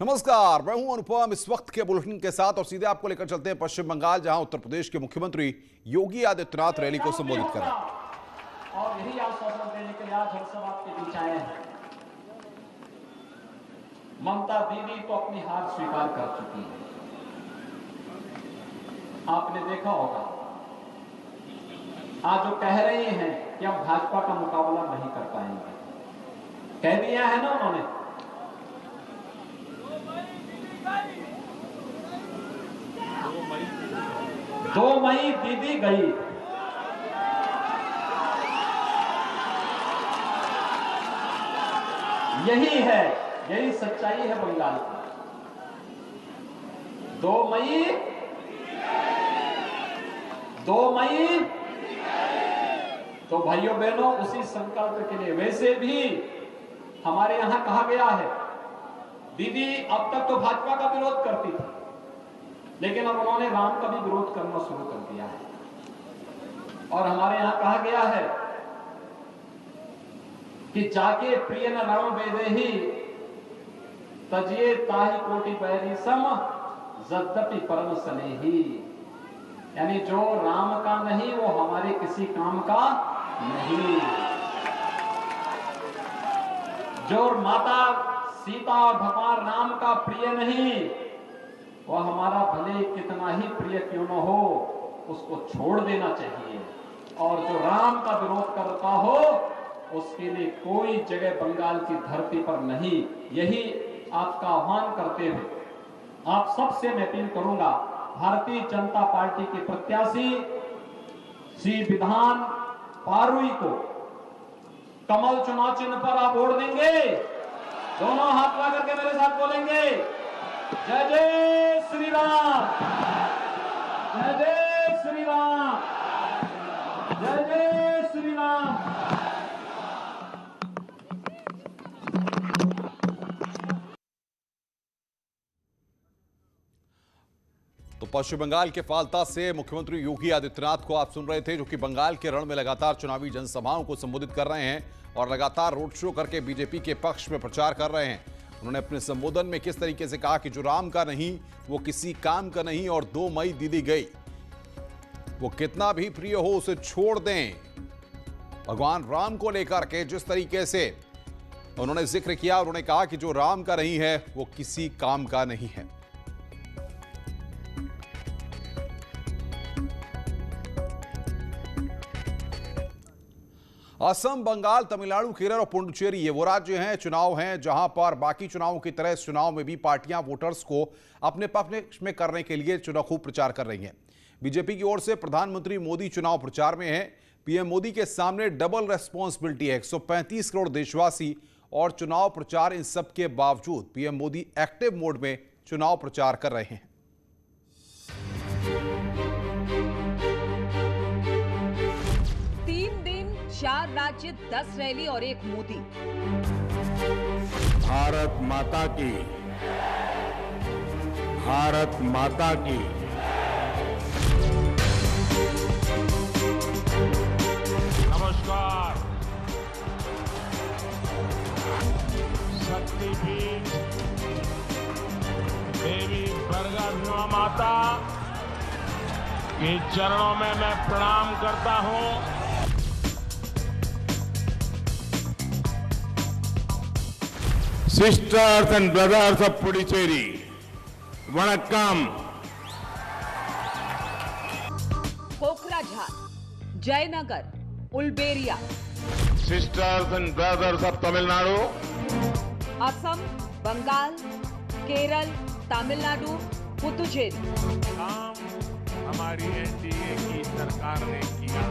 नमस्कार, मैं हूं अनुपम। इस वक्त के बुलेटिन के साथ और सीधे आपको लेकर चलते हैं पश्चिम बंगाल, जहां उत्तर प्रदेश के मुख्यमंत्री योगी आदित्यनाथ रैली को संबोधित कर रहे हैं। और यही आश्वासन देने के लिए आज हम सब आपके बीच आए हैं। ममता दीदी तो अपनी हार स्वीकार कर चुकी है। आपने देखा होगा आज जो कह रहे हैं कि हम भाजपा का मुकाबला नहीं कर पाएंगे, कह दिया है ना उन्होंने। 2 मई दीदी गई। यही है, यही सच्चाई है बंगाल की। 2 मई तो भाइयों बहनों उसी संकल्प के लिए। वैसे भी हमारे यहां कहा गया है, दीदी अब तक तो भाजपा का विरोध करती थी, लेकिन अब उन्होंने राम का भी विरोध करना शुरू कर दिया है। और हमारे यहां कहा गया है कि जाके प्रिय न राम वेदेहि तजिए ताहि कोटि बैरी सम यद्यपि परम स्नेही। यानी जो राम का नहीं वो हमारे किसी काम का नहीं। जो माता सीता और भगवान राम का प्रिय नहीं, वह हमारा भले कितना ही प्रिय क्यों न हो, उसको छोड़ देना चाहिए। और जो राम का विरोध करता हो उसके लिए कोई जगह बंगाल की धरती पर नहीं। यही आपका आह्वान करते हुए आप सबसे मैं अपील करूंगा, भारतीय जनता पार्टी के प्रत्याशी श्री विधान पारुई को कमल चुनाव चिन्ह पर आप वोट देंगे। दोनों हाथ लगा करके मेरे साथ बोलेंगे, जय जय श्री राम, जय जय श्री राम, जय जय श्री राम। तो पश्चिम बंगाल के फाल्ता से मुख्यमंत्री योगी आदित्यनाथ को आप सुन रहे थे, जो कि बंगाल के रण में लगातार चुनावी जनसभाओं को संबोधित कर रहे हैं और लगातार रोड शो करके बीजेपी के पक्ष में प्रचार कर रहे हैं। उन्होंने अपने संबोधन में किस तरीके से कहा कि जो राम का नहीं वो किसी काम का नहीं, और 2 मई दीदी गई, वो कितना भी प्रिय हो उसे छोड़ दें। भगवान राम को लेकर के जिस तरीके से उन्होंने जिक्र किया, उन्होंने कहा कि जो राम का नहीं है वो किसी काम का नहीं है। असम, बंगाल, तमिलनाडु, केरल और पुडुचेरी ये वो राज्य हैं, चुनाव हैं, जहां पर बाकी चुनावों की तरह इस चुनाव में भी पार्टियां वोटर्स को अपने पक्ष में करने के लिए चुनाव खूब प्रचार कर रही हैं। बीजेपी की ओर से प्रधानमंत्री मोदी चुनाव प्रचार में हैं। पीएम मोदी के सामने डबल रेस्पॉन्सिबिलिटी है, 135 करोड़ देशवासी और चुनाव प्रचार। इन सब के बावजूद पीएम मोदी एक्टिव मोड में चुनाव प्रचार कर रहे हैं। 4 राज्य, 10 रैली और 1 मोदी। भारत माता की, भारत माता की। नमस्कार। शक्तिपीठ देवी बरगा माता के चरणों में मैं प्रणाम करता हूं। Sisters and brothers of Puducherry, Vanakkam. Kokrajhar, Jaynagar, Uluberia. Sisters and brothers of Tamil Nadu. Assam, Bengal, Kerala, Tamil Nadu, Puducherry. काम हमारी एनडीए की सरकार ने किया।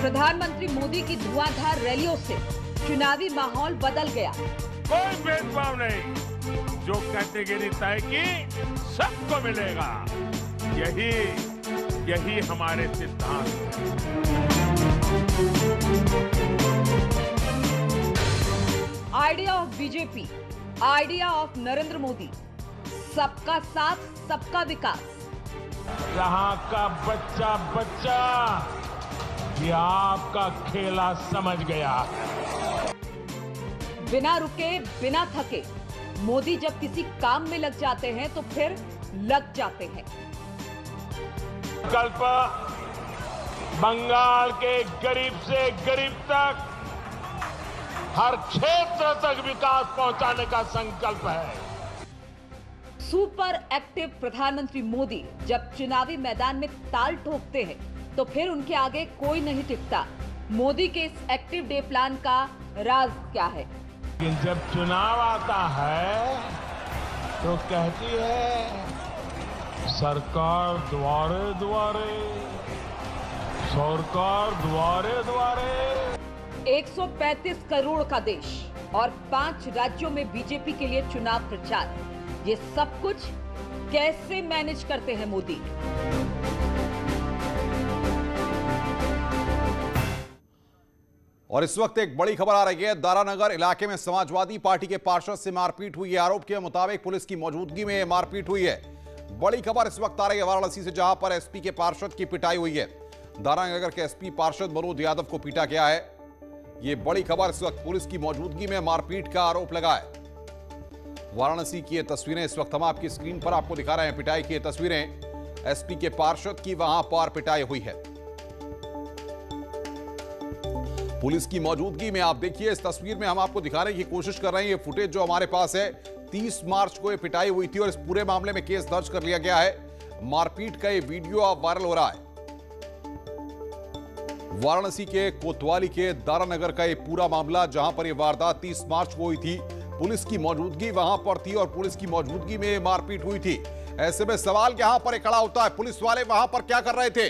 प्रधानमंत्री मोदी की धुआंधार रैलियों से चुनावी माहौल बदल गया। कोई भेदभाव नहीं, जो कैटेगरी तय की सबको मिलेगा। यही हमारे सिद्धांत हैं। Idea of BJP, idea of Narendra Modi, सबका साथ, सबका विकास। यहाँ का बच्चा ये आपका खेला समझ गया। बिना रुके, बिना थके, मोदी जब किसी काम में लग जाते हैं तो फिर लग जाते हैं। संकल्प बंगाल के गरीब से गरीब तक, हर क्षेत्र तक विकास पहुंचाने का संकल्प है। सुपर एक्टिव प्रधानमंत्री मोदी जब चुनावी मैदान में ताल ठोकते हैं तो फिर उनके आगे कोई नहीं टिकता। मोदी के इस एक्टिव डे प्लान का राज क्या है? लेकिन जब चुनाव आता है तो कहती है सरकार द्वारे द्वारे, सरकार द्वारे द्वारे। 135 करोड़ का देश और 5 राज्यों में बीजेपी के लिए चुनाव प्रचार, ये सब कुछ कैसे मैनेज करते हैं मोदी? और इस वक्त एक बड़ी खबर आ रही है। दारानगर इलाके में समाजवादी पार्टी के पार्षद से मारपीट हुई है। आरोप के मुताबिक पुलिस की मौजूदगी में मारपीट हुई है। बड़ी खबर इस वक्त आ रही है वाराणसी से, जहां पर एसपी के पार्षद की पिटाई हुई है। दारानगर के एसपी पार्षद मनोज यादव को पीटा गया है। यह बड़ी खबर इस वक्त पुलिस की मौजूदगी में मारपीट का आरोप लगा है। वाराणसी की ये तस्वीरें इस वक्त हम आपकी स्क्रीन पर आपको दिखा रहे हैं। पिटाई की ये तस्वीरें एसपी के पार्षद की, वहां पर पिटाई हुई है। पुलिस की मौजूदगी में आप देखिए, इस तस्वीर में हम आपको दिखाने की कोशिश कर रहे हैं। ये फुटेज जो हमारे पास है, 30 मार्च को ये पिटाई हुई थी और इस पूरे मामले में केस दर्ज कर लिया गया है। मारपीट का ये वीडियो अब वायरल हो रहा है। वाराणसी के कोतवाली के दारानगर का ये पूरा मामला, जहां पर ये वारदात 30 मार्च को हुई थी। पुलिस की मौजूदगी वहां पर थी और पुलिस की मौजूदगी में मारपीट हुई थी। ऐसे में सवाल यहां पर खड़ा होता है, पुलिस वाले वहां पर क्या कर रहे थे?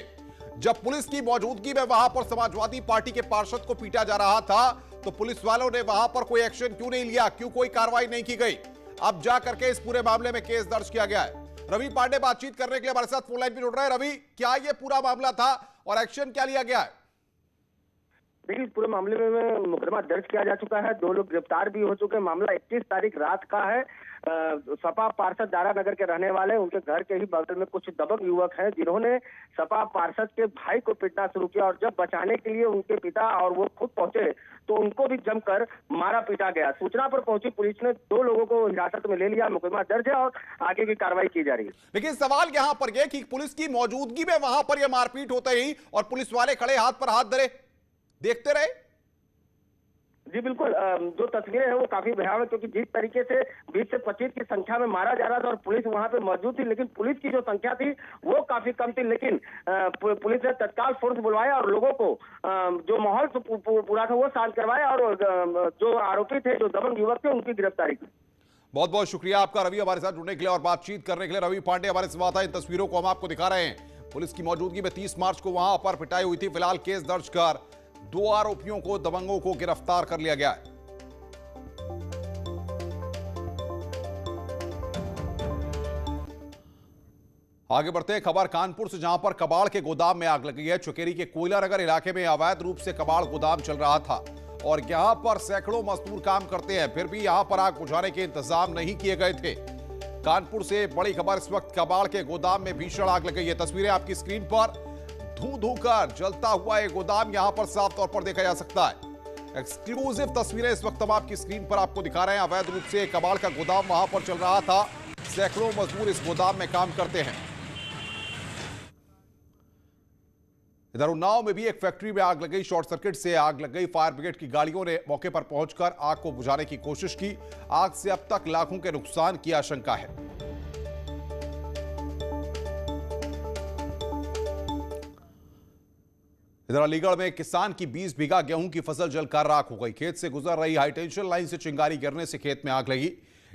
जब पुलिस की मौजूदगी में वहां पर समाजवादी पार्टी के पार्षद को पीटा जा रहा था तो पुलिस वालों ने वहां पर कोई एक्शन क्यों नहीं लिया? क्यों कोई कार्रवाई नहीं की गई? अब जाकर के इस पूरे मामले में केस दर्ज किया गया है। रवि पांडे बातचीत करने के लिए हमारे साथ फोन लाइन पर जुड़ रहे हैं। रवि, क्या ये पूरा मामला था और एक्शन क्या लिया गया है? देखिए, पूरे मामले में मुकदमा दर्ज किया जा चुका है। 2 लोग गिरफ्तार भी हो चुके हैं। मामला 21 तारीख रात का है। सपा पार्षद दारानगर के रहने वाले, उनके घर के ही बगल में कुछ दबंग युवक हैं जिन्होंने सपा पार्षद के भाई को पीटना शुरू किया और जब बचाने के लिए उनके पिता और वो खुद पहुंचे तो उनको भी जमकर मारा पीटा गया। सूचना पर पहुंची पुलिस ने 2 लोगों को हिरासत में ले लिया। मुकदमा दर्ज है और आगे की कार्रवाई की जा रही है। लेकिन सवाल यहां पर यह कि पुलिस की मौजूदगी में वहां पर यह मारपीट होते ही और पुलिस वाले खड़े हाथ पर हाथ धरे देखते रहे। जी बिल्कुल, जो तस्वीरें हैं वो काफी भयावह, क्योंकि जिस तरीके से 20 से 25 की संख्या में मारा जा रहा था और पुलिस वहां पे मौजूद थी, लेकिन पुलिस की जो संख्या थी वो काफी कम थी। लेकिन पुलिस ने तत्काल फोर्स बुलवाया और लोगों को जो माहौल पूरा था वो शांत करवाया और जो आरोपी थे, जो दबंग युवक थे, उनकी गिरफ्तारी की। बहुत बहुत शुक्रिया आपका रवि, हमारे साथ जुड़ने के लिए और बातचीत करने के लिए। रवि पांडे हमारे संवाददाता, इन तस्वीरों को हम आपको दिखा रहे हैं। पुलिस की मौजूदगी में 30 मार्च को वहां पर पिटाई हुई थी। फिलहाल केस दर्ज कर 2 आरोपियों को, दबंगों को गिरफ्तार कर लिया गया है। आगे बढ़ते हैं, खबर कानपुर से, जहां पर कबाड़ के गोदाम में आग लगी है। चुकेरी के कोयला नगर इलाके में अवैध रूप से कबाड़ गोदाम चल रहा था और यहां पर सैकड़ों मजदूर काम करते हैं, फिर भी यहां पर आग बुझाने के इंतजाम नहीं किए गए थे। कानपुर से बड़ी खबर, इस वक्त कबाड़ के गोदाम में भीषण आग लग गई है। तस्वीरें आपकी स्क्रीन पर, धू कर जलता हुआ एक गोदाम यहां पर साफ तौर पर देखा जा सकता है। एक्सक्लूसिव तस्वीरें इस वक्त हम आपकी स्क्रीन पर आपको दिखा रहे हैं। अवैध रूप से कबाड़ का गोदाम वहां पर चल रहा था। सैकड़ों मजदूर इस गोदाम में काम करते हैं। इधर उन्नाव में भी एक फैक्ट्री में आग लग गई। शॉर्ट सर्किट से आग लग गई। फायर ब्रिगेड की गाड़ियों ने मौके पर पहुंचकर आग को बुझाने की कोशिश की। आग से अब तक लाखों के नुकसान की आशंका है। इधर अलीगढ़ में किसान की 20 बीघा गेहूं की फसल जलकर राख हो गई। खेत से गुजर रही हाईटेंशन लाइन से चिंगारी गिरने से खेत में आग लगी,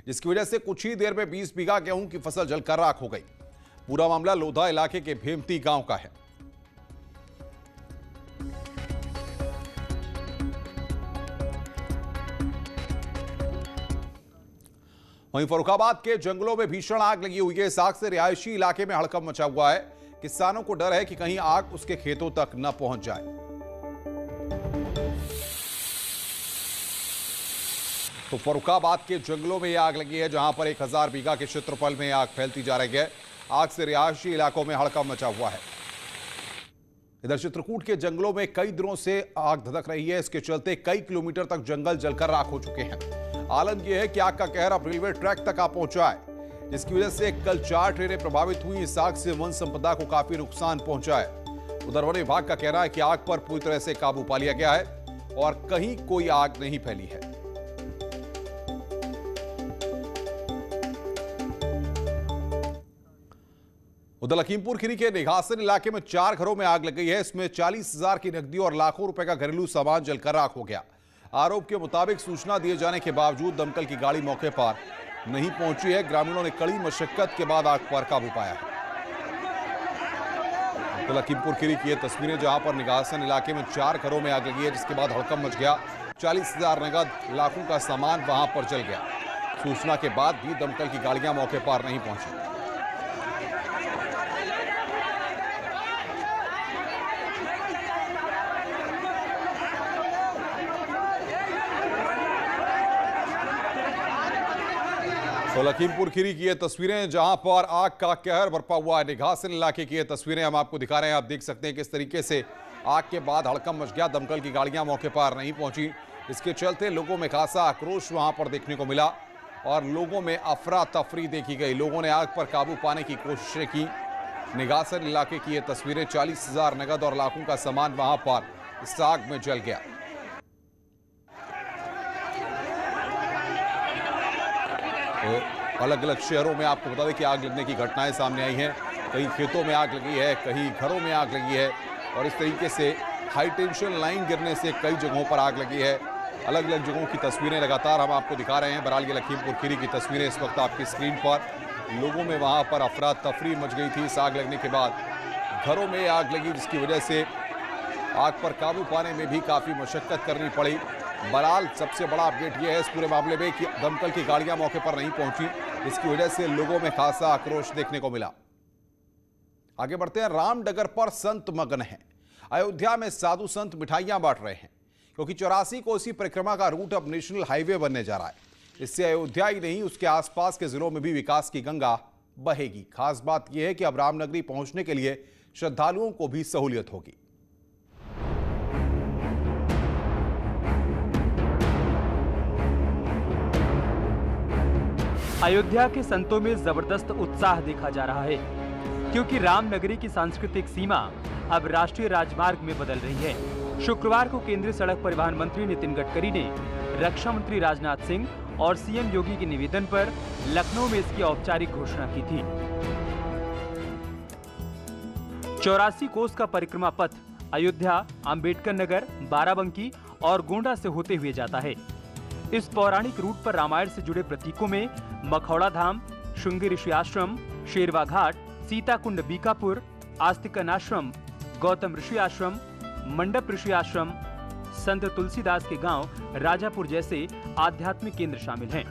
जिसकी वजह से कुछ ही देर में 20 बीघा गेहूं की फसल जलकर राख हो गई। पूरा मामला लोधा इलाके के भेमती गांव का है। वहीं फर्रुखाबाद के जंगलों में भीषण आग लगी हुई है। इस आग से रिहायशी इलाके में हड़कंप मचा हुआ है। किसानों को डर है कि कहीं आग उसके खेतों तक न पहुंच जाए। तो फर्रुखाबाद के जंगलों में यह आग लगी है, जहां पर 1000 बीघा के क्षेत्रफल में आग फैलती जा रही है। आग से रिहायशी इलाकों में हड़कंप मचा हुआ है। इधर चित्रकूट के जंगलों में कई दिनों से आग धधक रही है। इसके चलते कई किलोमीटर तक जंगल जलकर राख हो चुके हैं। आलम यह है कि आग का कहर अब रेलवे ट्रैक तक आ पहुंचा है, जिसकी वजह से कल 4 ट्रेनें प्रभावित हुई। इस आग से वन संपदा को काफी नुकसान पहुंचा है। उधर वन विभाग का कहना है कि आग पर पूरी तरह से काबू पा लिया गया है और कहीं कोई आग नहीं फैली है। उधर लखीमपुर खीरी के निघासन इलाके में 4 घरों में आग लग गई है। इसमें 40,000 की नकदी और लाखों रुपए का घरेलू सामान जलकर राख हो गया। आरोप के मुताबिक सूचना दिए जाने के बावजूद दमकल की गाड़ी मौके पर नहीं पहुंची है। ग्रामीणों ने कड़ी मशक्कत के बाद आग पर काबू पाया है। तो लखीमपुर खीरी की ये तस्वीरें जहां पर निघासन इलाके में 4 घरों में आग लगी है, जिसके बाद हड़कंप मच गया। 40,000 नगद, लाखों का सामान वहां पर जल गया। सूचना के बाद भी दमकल की गाड़ियां मौके पर नहीं पहुंची। तो लखीमपुर खीरी की ये तस्वीरें जहां पर आग का कहर बरपा हुआ है। निघासन इलाके की ये तस्वीरें हम आपको दिखा रहे हैं। आप देख सकते हैं किस तरीके से आग के बाद हड़कंप मच गया। दमकल की गाड़ियां मौके पर नहीं पहुंची। इसके चलते लोगों में खासा आक्रोश वहां पर देखने को मिला और लोगों में अफरा तफरी देखी गई। लोगों ने आग पर काबू पाने की कोशिशें की। निघासन इलाके की ये तस्वीरें, 40,000 नगद और लाखों का सामान वहां पर इस आग में जल गया। तो अलग अलग शहरों में आपको बता दें कि आग लगने की घटनाएं सामने आई हैं। कहीं खेतों में आग लगी है, कहीं घरों में आग लगी है और इस तरीके से हाई टेंशन लाइन गिरने से कई जगहों पर आग लगी है। अलग अलग जगहों की तस्वीरें लगातार हम आपको दिखा रहे हैं। बहरहाल ये लखीमपुर खीरी की तस्वीरें इस वक्त आपकी स्क्रीन पर। लोगों में वहां पर अफरा तफरी मच गई थी। इस आग लगने के बाद घरों में आग लगी, जिसकी वजह से आग पर काबू पाने में भी काफी मशक्कत करनी पड़ी। बहरहाल सबसे बड़ा अपडेट यह है इस पूरे मामले में कि दमकल की गाड़ियां मौके पर नहीं पहुंची, इसकी वजह से लोगों में खासा आक्रोश देखने को मिला। आगे बढ़ते हैं। रामनगर पर संत मगन हैं। अयोध्या में साधु संत मिठाइयां बांट रहे हैं, क्योंकि 84 कोसी परिक्रमा का रूट अब नेशनल हाईवे बनने जा रहा है। इससे अयोध्या ही नहीं, उसके आसपास के जिलों में भी विकास की गंगा बहेगी। खास बात यह है कि अब रामनगरी पहुंचने के लिए श्रद्धालुओं को भी सहूलियत होगी। अयोध्या के संतों में जबरदस्त उत्साह देखा जा रहा है, क्योंकि रामनगरी की सांस्कृतिक सीमा अब राष्ट्रीय राजमार्ग में बदल रही है। शुक्रवार को केंद्रीय सड़क परिवहन मंत्री नितिन गडकरी ने रक्षा मंत्री राजनाथ सिंह और सीएम योगी के निवेदन पर लखनऊ में इसकी औपचारिक घोषणा की थी। 84 कोस का परिक्रमा पथ अयोध्या, अंबेडकर नगर, बाराबंकी और गोंडा से होते हुए जाता है। इस पौराणिक रूट पर रामायण से जुड़े प्रतीकों में मखौड़ा धाम, शृंगी ऋषि आश्रम, शेरवा घाट, सीताकुंड बीकापुर, आस्तिकन आश्रम, गौतम ऋषि आश्रम, मंडप ऋषि आश्रम, संत तुलसीदास के गांव राजापुर जैसे आध्यात्मिक केंद्र शामिल हैं।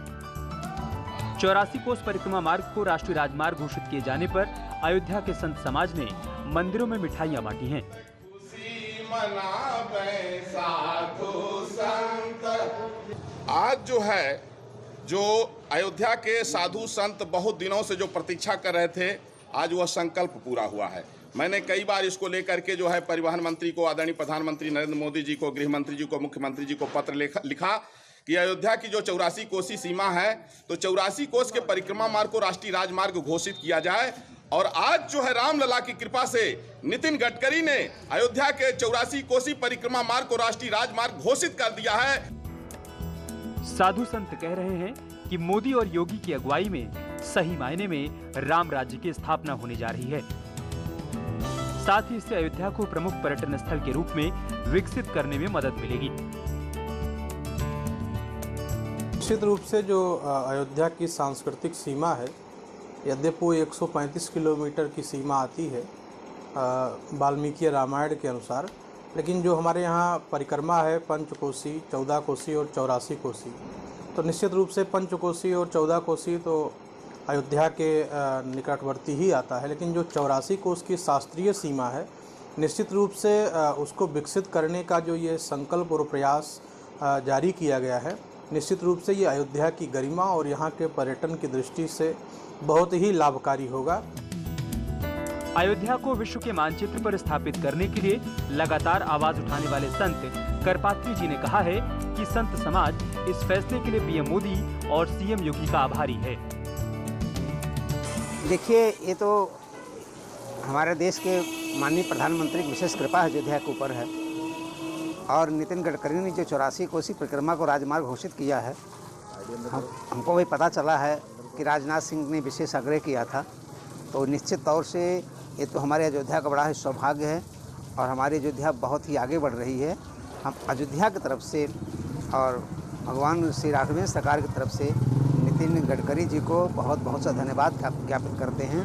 84 कोस परिक्रमा मार्ग को राष्ट्रीय राजमार्ग घोषित किए जाने पर अयोध्या के संत समाज ने मंदिरों में मिठाइयां बांटी हैं। आज जो अयोध्या के साधु संत बहुत दिनों से जो प्रतीक्षा कर रहे थे, आज वह संकल्प पूरा हुआ है। मैंने कई बार इसको लेकर के जो है परिवहन मंत्री को, आदरणीय प्रधानमंत्री नरेंद्र मोदी जी को, गृह मंत्री जी को, मुख्यमंत्री जी को पत्र लिखा कि अयोध्या की जो 84 कोसी सीमा है, तो 84 कोस के परिक्रमा मार्ग को राष्ट्रीय राजमार्ग घोषित किया जाए। और आज जो है रामलला की कृपा से नितिन गडकरी ने अयोध्या के 84 कोसी परिक्रमा मार्ग को राष्ट्रीय राजमार्ग घोषित कर दिया है। साधु संत कह रहे हैं कि मोदी और योगी की अगुवाई में सही मायने में राम राज्य की स्थापना होने जा रही है। साथ ही इससे अयोध्या को प्रमुख पर्यटन स्थल के रूप में विकसित करने में मदद मिलेगी। निश्चित रूप से जो अयोध्या की सांस्कृतिक सीमा है, यद्यपि वो 135 किलोमीटर की सीमा आती है वाल्मीकि रामायण के अनुसार, लेकिन जो हमारे यहाँ परिक्रमा है पंचकोसी, 14 कोसी और 84 कोसी, तो निश्चित रूप से पंचकोसी और 14 कोसी तो अयोध्या के निकटवर्ती ही आता है, लेकिन जो 84 कोस की शास्त्रीय सीमा है, निश्चित रूप से उसको विकसित करने का जो ये संकल्प और प्रयास जारी किया गया है, निश्चित रूप से ये अयोध्या की गरिमा और यहाँ के पर्यटन की दृष्टि से बहुत ही लाभकारी होगा। अयोध्या को विश्व के मानचित्र पर स्थापित करने के लिए लगातार आवाज उठाने वाले संत करपात्री जी ने कहा है कि संत समाज इस फैसले के लिए पीएम मोदी और सीएम योगी का आभारी है। देखिए, ये तो हमारे देश के माननीय प्रधानमंत्री की विशेष कृपा अयोध्या के ऊपर है और नितिन गडकरी ने जो 84 कोसी परिक्रमा को राजमार्ग घोषित किया है, हमको भी पता चला है कि राजनाथ सिंह ने विशेष आग्रह किया था, तो निश्चित तौर से ये तो हमारे अयोध्या का बड़ा ही सौभाग्य है और हमारी अयोध्या बहुत ही आगे बढ़ रही है। हम अयोध्या की तरफ से और भगवान श्री राघवेंद्र सरकार की तरफ से नितिन गडकरी जी को बहुत बहुत सा धन्यवाद ज्ञापित करते हैं।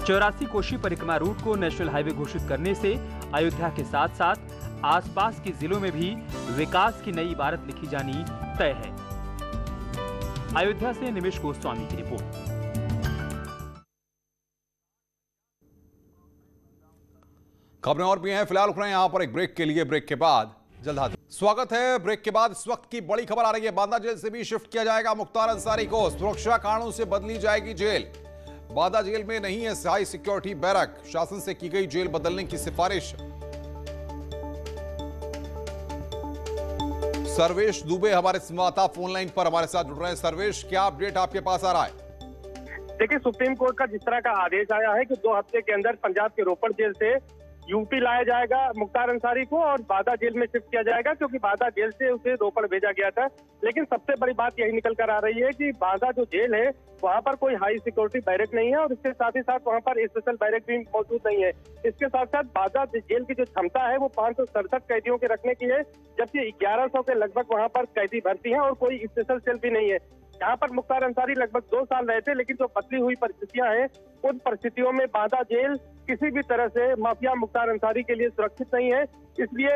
84 कोसी परिक्रमा रूट को नेशनल हाईवे घोषित करने से अयोध्या के साथ साथ आसपास के जिलों में भी विकास की नई इबारत लिखी जानी तय है। अयोध्या से निमिष गोस्वामी की रिपोर्ट। खबरें और भी हैं, फिलहाल रुक रहे हैं यहां पर एक ब्रेक के लिए। ब्रेक के बाद जल्द हाजिर। स्वागत है। ब्रेक के बाद इस वक्त की बड़ी खबर आ रही है। बांदा जेल से भी शिफ्ट किया जाएगा मुख्तार अंसारी को। सुरक्षा कारणों से बदली जाएगी जेल। बांदा जेल में नहीं है हाई सिक्योरिटी बैरक। शासन से की गई जेल बदलने की सिफारिश। सर्वेश दुबे हमारे संवाददाता फोन लाइन पर हमारे साथ जुड़ रहे हैं। सर्वेश, क्या अपडेट आपके पास आ रहा है? देखिए, सुप्रीम कोर्ट का जिस तरह का आदेश आया है कि 2 हफ्ते के अंदर पंजाब के रोपड़ जेल से यूपी लाया जाएगा मुख्तार अंसारी को और बांदा जेल में शिफ्ट किया जाएगा, क्योंकि बांदा जेल से उसे रोपड़ भेजा गया था। लेकिन सबसे बड़ी बात यही निकल कर आ रही है कि बांदा जो जेल है वहां पर कोई हाई सिक्योरिटी बैरक नहीं है और इसके साथ ही साथ वहां पर स्पेशल बैरक भी मौजूद नहीं है। इसके साथ साथ बांदा जेल की जो क्षमता है वो 567 कैदियों के रखने की है, जबकि 1100 के लगभग वहां पर कैदी भर्ती है और कोई स्पेशल सेल भी नहीं है। यहाँ पर मुख्तार अंसारी लगभग 2 साल रहे थे, लेकिन जो बदली हुई परिस्थितियां हैं उन परिस्थितियों में बांदा जेल किसी भी तरह से माफिया मुख्तार अंसारी के लिए सुरक्षित नहीं है। इसलिए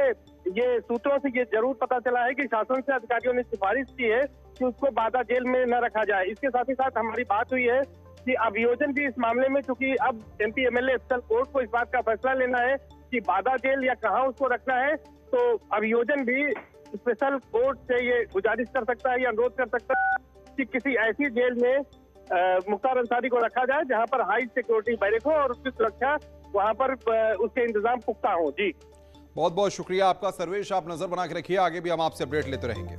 ये सूत्रों से ये जरूर पता चला है कि शासन से अधिकारियों ने सिफारिश की है कि उसको बांदा जेल में न रखा जाए। इसके साथ ही साथ हमारी बात हुई है कि अभियोजन भी इस मामले में, चूंकि अब MP MLA स्पेशल कोर्ट को इस बात का फैसला लेना है कि बांदा जेल या कहाँ उसको रखना है, तो अभियोजन भी स्पेशल कोर्ट से ये गुजारिश कर सकता है या अनुरोध कर सकता है कि किसी ऐसी जेल में मुख्तार अंसारी को रखा जाए जहां पर हाई सिक्योरिटी बैरक हो और उसकी सुरक्षा वहां पर उसके इंतजाम पुख्ता हो। जी, बहुत बहुत शुक्रिया आपका सर्वेश। आप नजर बना के रखिए, आगे भी हम आपसे अपडेट लेते रहेंगे।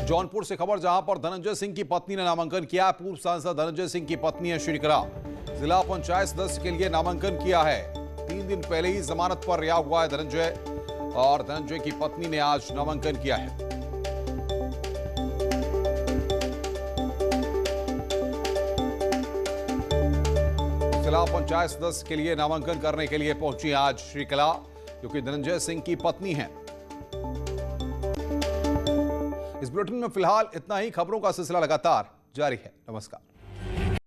जौनपुर से खबर, जहां पर धनंजय सिंह की पत्नी ने नामांकन किया। पूर्व सांसद धनंजय सिंह की पत्नी है श्रीकला, जिला पंचायत सदस्य के लिए नामांकन किया है। 3 दिन पहले ही जमानत पर रिहा हुआ है धनंजय, और धनंजय की पत्नी ने आज नामांकन किया है। जिला पंचायत सदस्य के लिए नामांकन करने के लिए पहुंची आज श्रीकला, क्योंकि धनंजय सिंह की पत्नी है। इस बुलेटिन में फिलहाल इतना ही। खबरों का सिलसिला लगातार जारी है। नमस्कार।